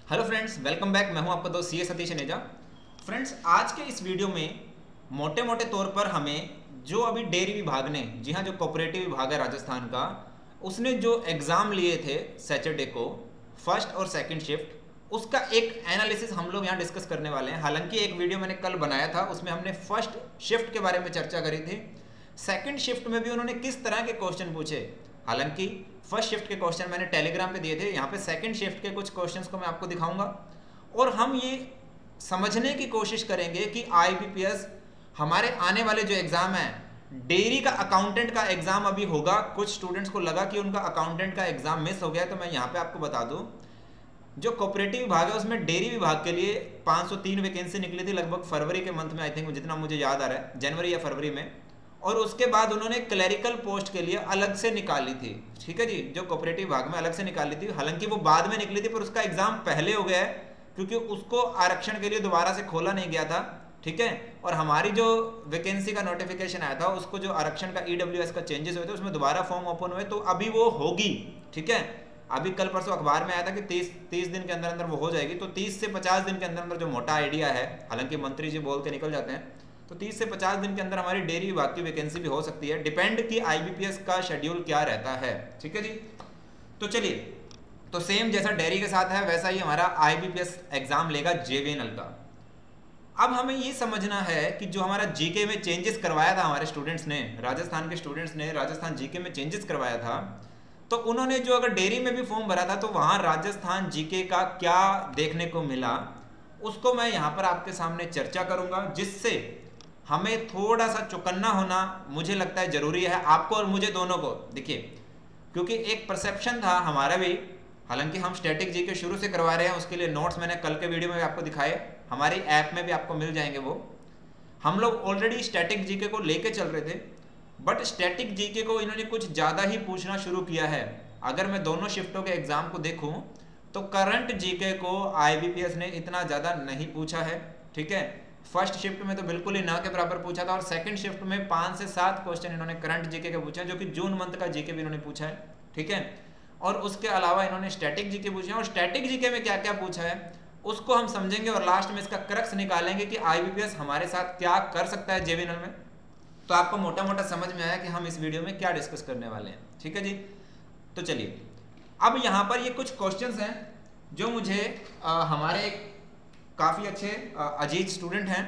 Hello friends, welcome back. मैं हूं आपका दोस्त सी ए सतीश नेजा। फ्रेंड्स, आज के इस वीडियो में मोटे मोटे तौर पर हमें जो अभी डेयरी विभाग ने, जी हाँ, जो कोऑपरेटिव विभाग है राजस्थान का, उसने जो एग्ज़ाम लिए थे सैटरडे को, फर्स्ट और सेकंड शिफ्ट, उसका एक एनालिसिस हम लोग यहाँ डिस्कस करने वाले हैं। हालांकि एक वीडियो मैंने कल बनाया था, उसमें हमने फर्स्ट शिफ्ट के बारे में चर्चा करी थी। सेकंड शिफ्ट में भी उन्होंने किस तरह के क्वेश्चन पूछे, हालांकि फर्स्ट शिफ्ट के क्वेश्चन मैंने टेलीग्राम पे दिए थे, यहाँ पे सेकंड शिफ्ट के कुछ क्वेश्चंस को मैं आपको दिखाऊंगा और हम ये समझने की कोशिश करेंगे कि आईबीपीएस हमारे आने वाले जो एग्ज़ाम है, डेयरी का अकाउंटेंट का एग्ज़ाम अभी होगा। कुछ स्टूडेंट्स को लगा कि उनका अकाउंटेंट का एग्ज़ाम मिस हो गया, तो मैं यहाँ पे आपको बता दूँ, जो कोऑपरेटिव विभाग है उसमें डेयरी विभाग के लिए 503 वैकेंसी निकली थी लगभग फरवरी के मंथ में, आई थिंक, जितना मुझे याद आ रहा है, जनवरी या फरवरी में। और उसके बाद उन्होंने क्लरिकल पोस्ट के लिए अलग से निकाली थी, ठीक है जी, जो कोऑपरेटिव विभाग में अलग से निकाली थी। हालांकि वो बाद में निकली थी, पर उसका एग्जाम पहले हो गया है क्योंकि उसको आरक्षण के लिए दोबारा से खोला नहीं गया था, ठीक है। और हमारी जो वैकेंसी का नोटिफिकेशन आया था, उसको जो आरक्षण का ईडब्ल्यूएस का चेंजेस हुए थे, उसमें दोबारा फॉर्म ओपन हुए, तो अभी वो होगी, ठीक है। अभी कल परसों अखबार में आया था कि 30 दिन के अंदर अंदर वो हो जाएगी। तो 30 से 50 दिन के अंदर अंदर जो मोटा आइडिया है, हालांकि मंत्री जी बोल के निकल जाते हैं, तो 30 से 50 दिन के अंदर हमारी डेयरी विभाग की वैकेंसी भी हो सकती है, डिपेंड कि आईबीपीएस का शेड्यूल क्या रहता है, ठीक है जी। तो चलिए, तो सेम जैसा डेयरी के साथ है वैसा ही हमारा आईबीपीएस एग्जाम लेगा जेवीएनएल का। अब हमें ये समझना है कि जो हमारा जीके में चेंजेस करवाया था हमारे स्टूडेंट्स ने, राजस्थान के स्टूडेंट्स ने राजस्थान जीके में चेंजेस करवाया था, तो उन्होंने जो अगर डेयरी में भी फॉर्म भरा था तो वहाँ राजस्थान जीके का क्या देखने को मिला, उसको मैं यहाँ पर आपके सामने चर्चा करूँगा, जिससे हमें थोड़ा सा चौकन्ना होना मुझे लगता है ज़रूरी है, आपको और मुझे दोनों को। देखिए, क्योंकि एक परसेप्शन था हमारा भी, हालांकि हम स्टैटिक जीके शुरू से करवा रहे हैं, उसके लिए नोट्स मैंने कल के वीडियो में भी आपको दिखाए, हमारी ऐप में भी आपको मिल जाएंगे वो। हम लोग ऑलरेडी स्टैटिक जीके को लेके चल रहे थे, बट स्टैटिक जीके को इन्होंने कुछ ज़्यादा ही पूछना शुरू किया है। अगर मैं दोनों शिफ्टों के एग्ज़ाम को देखूं तो करंट जीके को आईबीपीएस ने इतना ज़्यादा नहीं पूछा है, ठीक है। फर्स्ट शिफ्ट में तो बिल्कुल ही ना के बराबर पूछा था, और सेकंड शिफ्ट में 5 से 7 क्वेश्चन इन्होंने करंट जीके के पूछे हैं, जो कि जून मंथ का जीके भी इन्होंने पूछा है, ठीक है। और उसके अलावा इन्होंने स्टैटिक जीके पूछे हैं, और स्टैटिक जीके में क्या क्या पूछा है उसको हम समझेंगे, और लास्ट में इसका क्रक्स निकालेंगे कि आईबीपीएस हमारे साथ क्या कर सकता है जेवीएनएल में। तो आपको मोटा मोटा समझ में आया कि हम इस वीडियो में क्या डिस्कस करने वाले हैं, ठीक है जी। तो चलिए, अब यहाँ पर ये कुछ क्वेश्चंस हैं जो मुझे हमारे काफ़ी अच्छे अजीज स्टूडेंट हैं,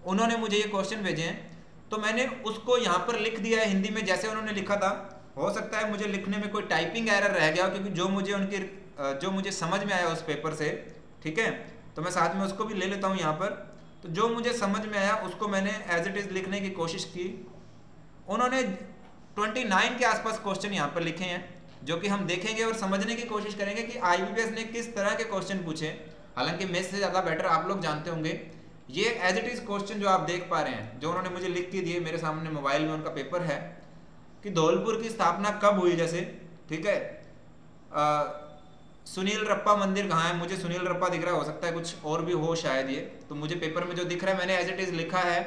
उन्होंने मुझे ये क्वेश्चन भेजे हैं, तो मैंने उसको यहाँ पर लिख दिया है हिंदी में जैसे उन्होंने लिखा था। हो सकता है मुझे लिखने में कोई टाइपिंग एरर रह गया हो, क्योंकि जो मुझे समझ में आया उस पेपर से, ठीक है, तो मैं साथ में उसको भी ले लेता हूँ यहाँ पर। तो जो मुझे समझ में आया उसको मैंने एज इट इज़ लिखने की कोशिश की। उन्होंने 29 के आसपास क्वेश्चन यहाँ पर लिखे हैं, जो कि हम देखेंगे और समझने की कोशिश करेंगे कि आईबीपीएस ने किस तरह के क्वेश्चन पूछे। हालांकि मेरे से ज़्यादा बेटर आप लोग जानते होंगे। ये एज इट इज़ क्वेश्चन जो आप देख पा रहे हैं, जो उन्होंने मुझे लिख के दिए, मेरे सामने मोबाइल में उनका पेपर है, कि धौलपुर की स्थापना कब हुई, जैसे, ठीक है, सुनील रप्पा मंदिर कहाँ है, मुझे सुनील रप्पा दिख रहा है, हो सकता है कुछ और भी हो शायद ये, तो मुझे पेपर में जो दिख रहा है मैंने एज इट इज़ लिखा है,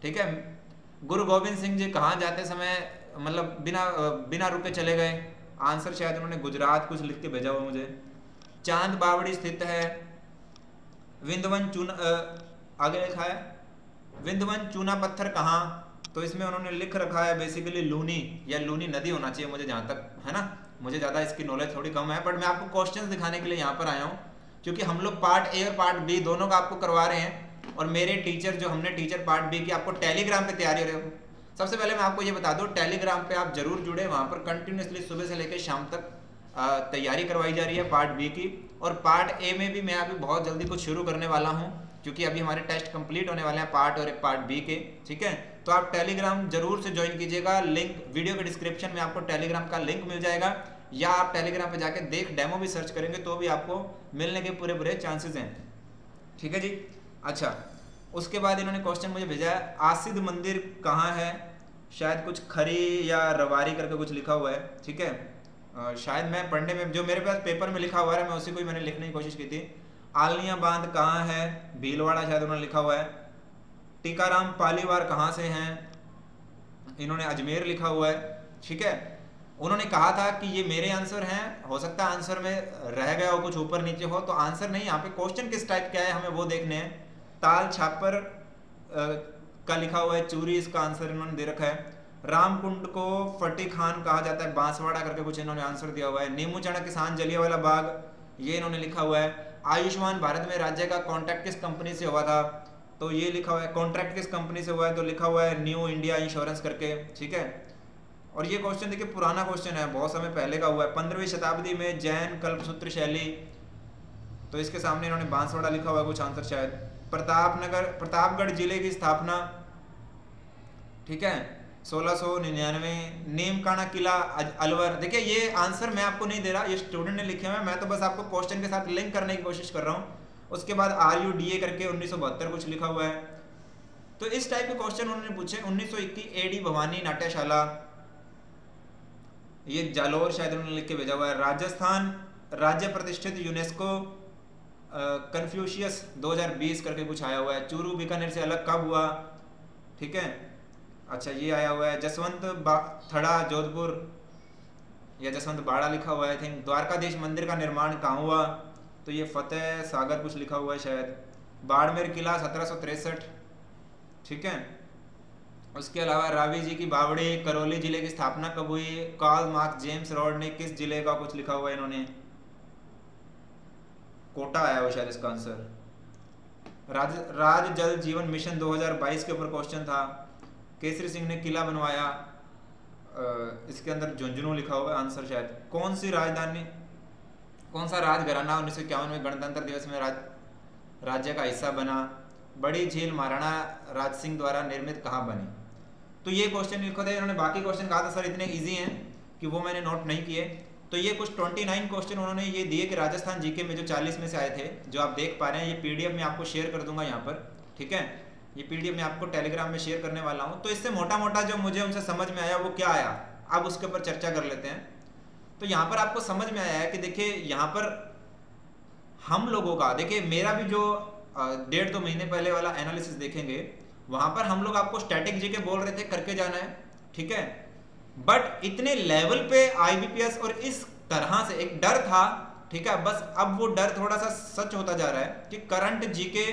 ठीक है। गुरु गोविंद सिंह जी कहाँ जाते समय मतलब बिना रुके चले गए, आंसर शायद उन्होंने गुजरात कुछ लिख के भेजा हुआ मुझे। चांद बावड़ी स्थित है, विंध्यवन चूना, आगे लिखा है विंध्यवन चूना पत्थर कहाँ, तो इसमें उन्होंने लिख रखा है बेसिकली लूनी या लूनी नदी होना चाहिए, मुझे जहाँ तक है ना, मुझे ज़्यादा इसकी नॉलेज थोड़ी कम है, बट मैं आपको क्वेश्चंस दिखाने के लिए यहाँ पर आया हूँ, क्योंकि हम लोग पार्ट ए और पार्ट बी दोनों का आपको करवा रहे हैं। और मेरे टीचर जो हमने टीचर पार्ट बी की आपको टेलीग्राम पे तैयारी हो रही हो, सबसे पहले मैं आपको ये बता दूँ, टेलीग्राम पे आप जरूर जुड़े, वहाँ पर कंटिन्यूसली सुबह से लेकर शाम तक तैयारी करवाई जा रही है पार्ट बी की। और पार्ट ए में भी मैं अभी बहुत जल्दी कुछ शुरू करने वाला हूँ, क्योंकि अभी हमारे टेस्ट कंप्लीट होने वाले हैं पार्ट और एक पार्ट बी के, ठीक है। तो आप टेलीग्राम जरूर से ज्वाइन कीजिएगा, लिंक वीडियो के डिस्क्रिप्शन में आपको टेलीग्राम का लिंक मिल जाएगा, या आप टेलीग्राम पे जाके देख डेमो भी सर्च करेंगे तो भी आपको मिलने के पूरे चांसेस हैं, ठीक है जी। अच्छा, उसके बाद इन्होंने क्वेश्चन मुझे भेजा है, आसिद मंदिर कहाँ है, शायद कुछ खरी या रवारी करके कुछ लिखा हुआ है, ठीक है। शायद मैं पढ़ने में, जो मेरे पास पेपर में लिखा हुआ है, मैं उसी को ही मैंने लिखने की कोशिश की थी। आलनिया बांध कहाँ है, भीलवाड़ा शायद उन्होंने लिखा हुआ है। टीकाराम पालीवार कहाँ से हैं, इन्होंने अजमेर लिखा हुआ है, ठीक है। उन्होंने कहा था कि ये मेरे आंसर हैं, हो सकता है आंसर में रह गया हो, कुछ ऊपर नीचे हो, तो आंसर नहीं, यहाँ पे क्वेश्चन किस टाइप का है हमें वो देखने हैं। ताल छापर का लिखा हुआ है, चूरी इसका आंसर इन्होंने दे रखा है। रामकुंड को फटी खान कहा जाता है, बांसवाड़ा करके कुछ इन्होंने आंसर दिया हुआ है। नीमू चना किसान जलियांवाला बाग, ये इन्होंने लिखा हुआ है। आयुष्मान भारत में राज्य का कॉन्ट्रैक्ट किस कंपनी से हुआ था, तो ये लिखा हुआ है। कॉन्ट्रैक्ट किस कंपनी से हुआ है, तो लिखा हुआ है न्यू इंडिया इंश्योरेंस करके, ठीक है। और ये क्वेश्चन देखिए पुराना क्वेश्चन है, बहुत समय पहले का हुआ है। 15वीं शताब्दी में जैन कल्पसूत्र शैली, तो इसके सामने इन्होंने बांसवाड़ा लिखा हुआ है कुछ आंसर शायद। प्रतापगढ़ जिले की स्थापना, ठीक है, 1699। नीमकाना किला अलवर, देखिए ये आंसर मैं आपको नहीं दे रहा, ये स्टूडेंट ने लिखे हुए हैं, मैं तो बस आपको क्वेश्चन के साथ लिंक करने की कोशिश कर रहा हूँ। उसके बाद RUDA करके 1972 कुछ लिखा हुआ है। तो इस टाइप के क्वेश्चन उन्होंने पूछे। 1921 AD भवानी नाट्यशाला, ये जालोर शायद उन्होंने लिख के भेजा हुआ है। राजस्थान राज्य प्रतिष्ठित यूनेस्को कन्फ्यूशियस 2020 करके कुछ आया हुआ है। चूरू बीकानेर से अलग कब हुआ, ठीक है, अच्छा ये आया हुआ है। थड़ा जोधपुर या जसवंत बाड़ा लिखा हुआ है। आई थिंक द्वारकाधीश मंदिर का निर्माण कहाँ हुआ, तो ये फतेह सागर कुछ लिखा हुआ है शायद। बाड़मेर किला 1763, ठीक है। उसके अलावा रावी जी की बावड़ी करौली जिले की स्थापना कब हुई, कार्ल मार्क्स जेम्स रॉड ने किस जिले का कुछ लिखा हुआ है इन्होंने, कोटा आया हुआ शायद इसका आंसर। राज जल जीवन मिशन 2022 के ऊपर क्वेश्चन था। केसरी सिंह ने किला बनवाया, इसके अंदर झुंझुनू लिखा हुआ है आंसर शायद। कौन सा राजघराना 1951 में गणतंत्र दिवस में राज्य का हिस्सा बना। बड़ी झील महाराणा राज सिंह द्वारा निर्मित कहाँ बनी, तो ये क्वेश्चन लिखो थे इन्होंने। बाकी क्वेश्चन कहा था सर इतने इजी हैं कि वो मैंने नोट नहीं किए। तो ये कुछ 29 क्वेश्चन उन्होंने ये दिए कि राजस्थान जीके में जो 40 में से आए थे, जो आप देख पा रहे हैं। ये PDF में आपको शेयर कर दूंगा यहाँ पर, ठीक है। ये PDF में आपको टेलीग्राम में शेयर करने वाला हूँ। तो इससे मोटा मोटा जो मुझे उनसे समझ में आया वो क्या आया, अब उसके ऊपर चर्चा कर लेते हैं। तो यहाँ पर आपको समझ में आया है कि देखिए यहाँ पर हम लोगों का, देखिए मेरा भी जो 1.5-2 महीने पहले वाला एनालिसिस देखेंगे, वहां पर हम लोग आपको स्टैटिक जीके बोल रहे थे करके जाना है, ठीक है। बट इतने लेवल पे IBPS और इस तरह से एक डर था, ठीक है। बस अब वो डर थोड़ा सा सच होता जा रहा है कि करंट जीके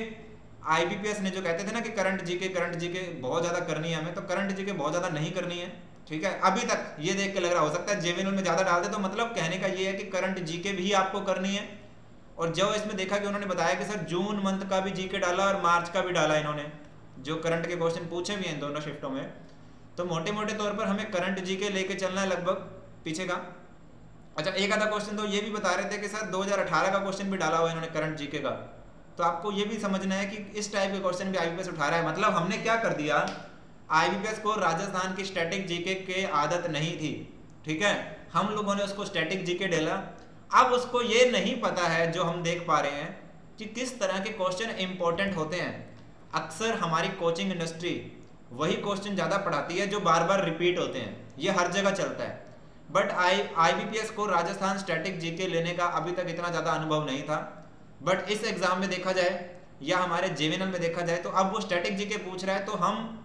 IBPS ने जो कहते थे ना कि करंट जीके बहुत ज्यादा करनी है हमें, तो करंट जीके बहुत ज्यादा नहीं करनी है, ठीक है। अभी तक ये देख के लग रहा, हो सकता है जेवीएनएल में ज्यादा डाल दे, तो मतलब कहने का ये है कि करंट जीके भी आपको करनी है। और जो इसमें देखा कि उन्होंने बताया कि सर जून मंथ का भी जीके डाला और मार्च का भी डाला इन्होंने, जो करंट के क्वेश्चन पूछे भी हैं दोनों शिफ्टों में। तो मोटे मोटे तौर पर हमें करंट जीके लेके चलना है लगभग पीछे का। अच्छा एक आधा क्वेश्चन तो ये भी बता रहे थे कि सर 2018 का क्वेश्चन भी डाला हुआ है इन्होंने करंट जीके का। तो आपको ये भी समझना है कि इस टाइप के क्वेश्चन भी IBPS उठा रहा है। मतलब हमने क्या कर दिया, IBPS को राजस्थान की स्टैटिक जीके के आदत नहीं थी, ठीक है। हम लोगों ने उसको स्टैटिक जीके डाला। अब उसको ये नहीं पता है, जो हम देख पा रहे हैं, कि किस तरह के क्वेश्चन इंपॉर्टेंट होते हैं। अक्सर हमारी कोचिंग इंडस्ट्री वही क्वेश्चन ज़्यादा पढ़ाती है जो बार बार रिपीट होते हैं, ये हर जगह चलता है। बट IBPS को राजस्थान स्टैटिक जीके लेने का अभी तक इतना ज़्यादा अनुभव नहीं था। बट इस एग्जाम में देखा जाए या हमारे जेवीएनएल में देखा जाए, तो अब वो स्टैटिक जीके पूछ रहा है, तो हम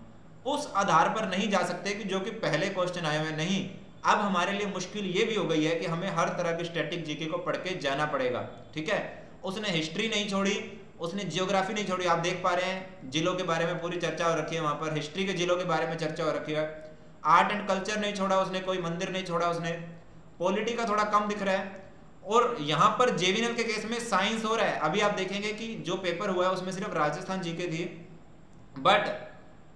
उस आधार पर नहीं जा सकते कि जो कि पहले क्वेश्चन आए हुए नहीं। अब हमारे लिए मुश्किल ये भी हो गई है कि हमें हर तरह की स्टैटिक जीके को पढ़ के जाना पड़ेगा, ठीक है। उसने हिस्ट्री नहीं छोड़ी, उसने जियोग्राफी नहीं छोड़ी। आप देख पा रहे हैं जिलों के बारे में पूरी चर्चा हो रखी है, वहां पर हिस्ट्री के जिलों के बारे में चर्चा हो रखी है। आर्ट एंड कल्चर नहीं छोड़ा उसने, कोई मंदिर नहीं छोड़ा उसने। पॉलिटी का थोड़ा कम दिख रहा है। और यहाँ पर जेवीएनएल के केस में साइंस हो रहा है। अभी आप देखेंगे कि जो पेपर हुआ है उसमें सिर्फ राजस्थान जीके थी। बट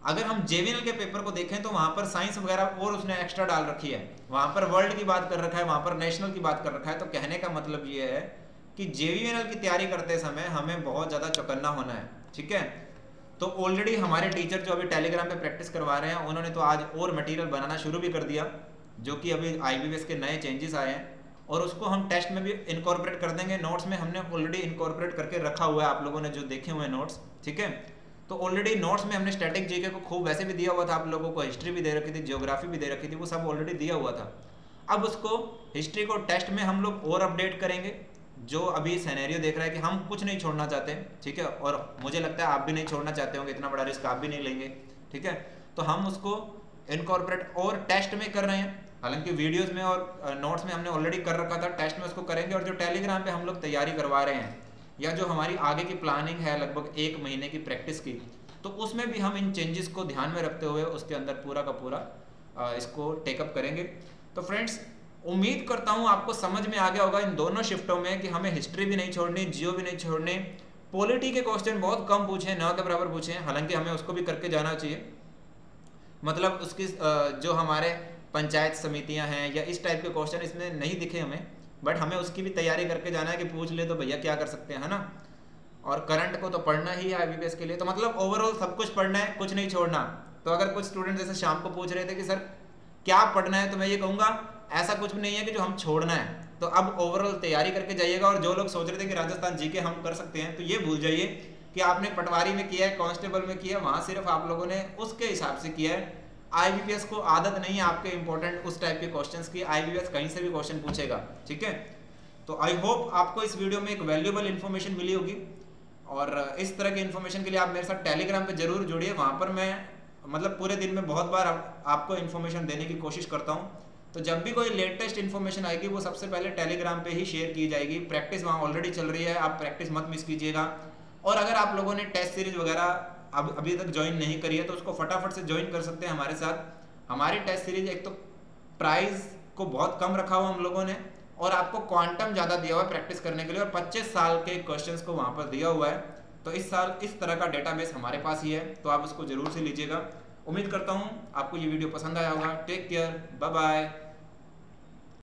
अगर हम जेवीएनएल के पेपर को देखें तो वहां पर साइंस वगैरह और उसने एक्स्ट्रा डाल रखी है। वहां पर वर्ल्ड की बात कर रखा है, वहां पर नेशनल की बात कर रखा है। तो कहने का मतलब ये है कि जेवीएनएल की तैयारी करते समय हमें बहुत ज्यादा चौकन्ना होना है, ठीक है। तो ऑलरेडी हमारे टीचर जो अभी टेलीग्राम पे प्रैक्टिस करवा रहे हैं, उन्होंने तो आज और मटेरियल बनाना शुरू भी कर दिया, जो कि अभी IBPS के नए चेंजेस आए हैं, और उसको हम टेस्ट में भी इनकॉर्पोरेट कर देंगे। नोट्स में हमने ऑलरेडी इनकॉर्पोरेट करके रखा हुआ है, आप लोगों ने जो देखे हुए नोट्स, ठीक है। तो ऑलरेडी नोट्स में हमने स्टैटिक जीके को खूब वैसे भी दिया हुआ था आप लोगों को, हिस्ट्री भी दे रखी थी, ज्योग्राफी भी दे रखी थी, वो सब ऑलरेडी दिया हुआ था। अब उसको हिस्ट्री को टेस्ट में हम लोग और अपडेट करेंगे। जो अभी सिनेरियो देख रहा है कि हम कुछ नहीं छोड़ना चाहते, ठीक है, और मुझे लगता है आप भी नहीं छोड़ना चाहते होंगे, इतना बड़ा रिस्क आप भी नहीं लेंगे, ठीक है। तो हम उसको इनकॉर्पोरेट और टेस्ट में कर रहे हैं। हालांकि वीडियोस में और नोट्स में हमने ऑलरेडी कर रखा था, टेस्ट में उसको करेंगे। और जो टेलीग्राम पे हम लोग तैयारी करवा रहे हैं या जो हमारी आगे की प्लानिंग है लगभग 1 महीने की प्रैक्टिस की, तो उसमें भी हम इन चेंजेस को ध्यान में रखते हुए उसके अंदर पूरा का पूरा इसको टेकअप करेंगे। तो फ्रेंड्स, उम्मीद करता हूँ आपको समझ में आ गया होगा इन दोनों शिफ्टों में कि हमें हिस्ट्री भी नहीं छोड़नी, जियो भी नहीं छोड़ने। पॉलिटी के क्वेश्चन बहुत कम पूछे, न के बराबर पूछे, हालांकि हमें उसको भी करके जाना चाहिए। मतलब उसकी जो हमारे पंचायत समितियां हैं या इस टाइप के क्वेश्चन इसमें नहीं दिखे हमें, बट हमें उसकी भी तैयारी करके जाना है कि पूछ ले तो भैया क्या कर सकते हैं, है ना। और करंट को तो पढ़ना ही है आईबीपीएस के लिए, तो मतलब ओवरऑल सब कुछ पढ़ना है, कुछ नहीं छोड़ना। तो अगर कुछ स्टूडेंट जैसे शाम को पूछ रहे थे कि सर क्या पढ़ना है, तो मैं ये कहूँगा ऐसा कुछ भी नहीं है कि जो हम छोड़ना है। तो अब ओवरऑल तैयारी करके जाइएगा। और जो लोग सोच रहे थे कि राजस्थान जीके हम कर सकते हैं, तो ये भूल जाइए कि आपने पटवारी में किया है, कांस्टेबल में किया है, वहाँ सिर्फ आप लोगों ने उसके हिसाब से किया है। आईबीपीएस को आदत नहीं है आपके इंपॉर्टेंट उस टाइप के क्वेश्चंस की, आईबीपीएस कहीं से भी क्वेश्चन पूछेगा, ठीक है। तो आई होप आपको इस वीडियो में एक वैल्यूएबल इन्फॉर्मेशन मिली होगी। और इस तरह की इन्फॉर्मेशन के लिए आप मेरे साथ टेलीग्राम पे जरूर जुड़िए। वहाँ पर मैं मतलब पूरे दिन में बहुत बार आपको इन्फॉर्मेशन देने की कोशिश करता हूँ। तो जब भी कोई लेटेस्ट इन्फॉर्मेशन आएगी वो सबसे पहले टेलीग्राम पे ही शेयर की जाएगी। प्रैक्टिस वहाँ ऑलरेडी चल रही है, आप प्रैक्टिस मत मिस कीजिएगा। और अगर आप लोगों ने टेस्ट सीरीज वगैरह अभी तक ज्वाइन नहीं करी है, तो उसको फटाफट से ज्वाइन कर सकते हैं हमारे साथ। हमारी टेस्ट सीरीज एक तो प्राइस को बहुत कम रखा हुआ हम लोगों ने, और आपको क्वांटम ज़्यादा दिया हुआ है प्रैक्टिस करने के लिए, और 25 साल के क्वेश्चंस को वहाँ पर दिया हुआ है। तो इस साल इस तरह का डेटाबेस हमारे पास ही है, तो आप उसको जरूर से लीजिएगा। उम्मीद करता हूँ आपको ये वीडियो पसंद आया होगा। Take care, bye bye.